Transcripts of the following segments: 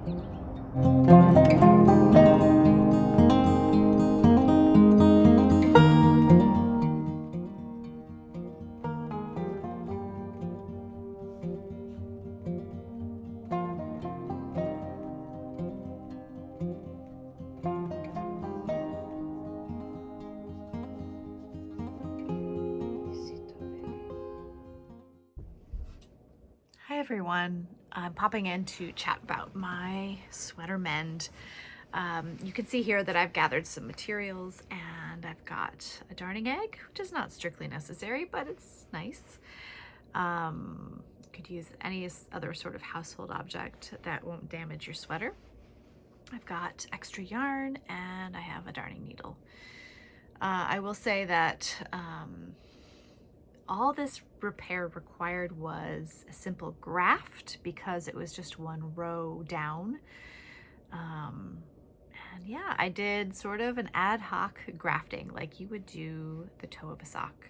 Hi everyone, I'm popping in to chat about my sweater mend. You can see here that I've gathered some materials and I've got a darning egg, which is not strictly necessary, but it's nice. You could use any other sort of household object that won't damage your sweater. I've got extra yarn and I have a darning needle. I will say that all this repair required was a simple graft because it was just one row down. And yeah, I did sort of an ad hoc grafting like you would do the toe of a sock.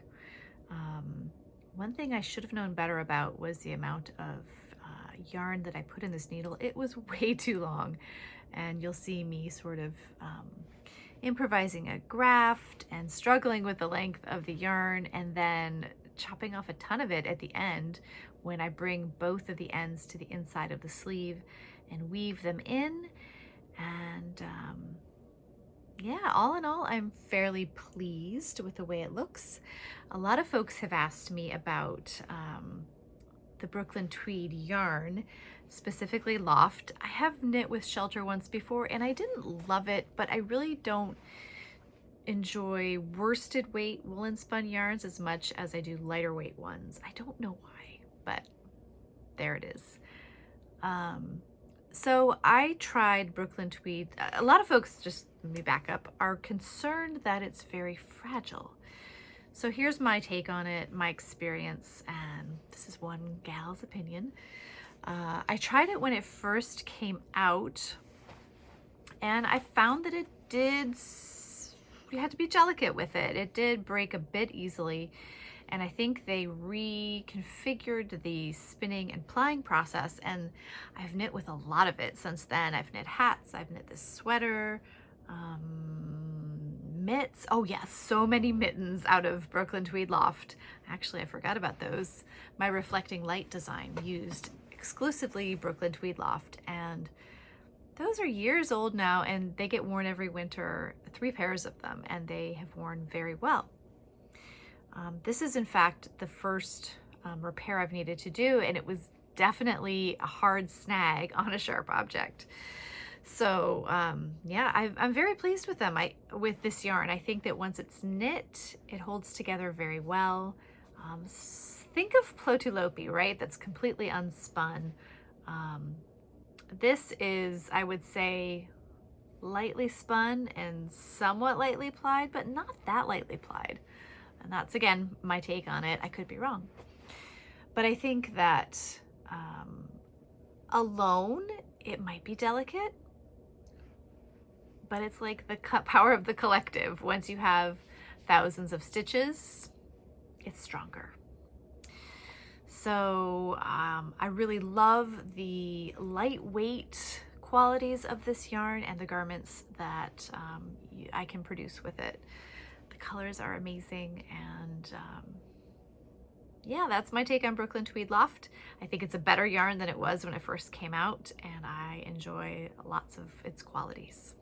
One thing I should have known better about was the amount of yarn that I put in this needle. It was way too long, and you'll see me sort of improvising a graft and struggling with the length of the yarn and then chopping off a ton of it at the end when I bring both of the ends to the inside of the sleeve and weave them in. And yeah, all in all, I'm fairly pleased with the way it looks. A lot of folks have asked me about the Brooklyn tweed yarn, specifically Loft. I have knit with Shelter once before and I didn't love it, but I really don't enjoy worsted weight woolen spun yarns as much as I do lighter weight ones. I don't know why, but there it is. So I tried Brooklyn tweed. A lot of folks, just let me back up, are concerned that it's very fragile. So here's my take on it, my experience, and this is one gal's opinion. I tried it when it first came out, and I found that you had to be delicate with it. It did break a bit easily, and I think they reconfigured the spinning and plying process, and I've knit with a lot of it since then. I've knit hats, I've knit this sweater, mitts. Oh yes, so many mittens out of Brooklyn Tweed Loft. Actually, I forgot about those. My reflecting light design used exclusively Brooklyn Tweed Loft, and those are years old now, and they get worn every winter, 3 pairs of them, and they have worn very well. This is in fact the first repair I've needed to do, and it was definitely a hard snag on a sharp object. So yeah, I'm very pleased with them. With this yarn, I think that once it's knit, it holds together very well. Think of Plotulopi, right? That's completely unspun. This is, I would say, lightly spun and somewhat lightly plied, but not that lightly plied. And that's, again, my take on it. I could be wrong. But I think that alone, it might be delicate, but it's like the power of the collective. Once you have thousands of stitches, it's stronger. So I really love the lightweight qualities of this yarn and the garments that I can produce with it. The colors are amazing, and yeah, that's my take on Brooklyn Tweed Loft. I think it's a better yarn than it was when it first came out, and I enjoy lots of its qualities.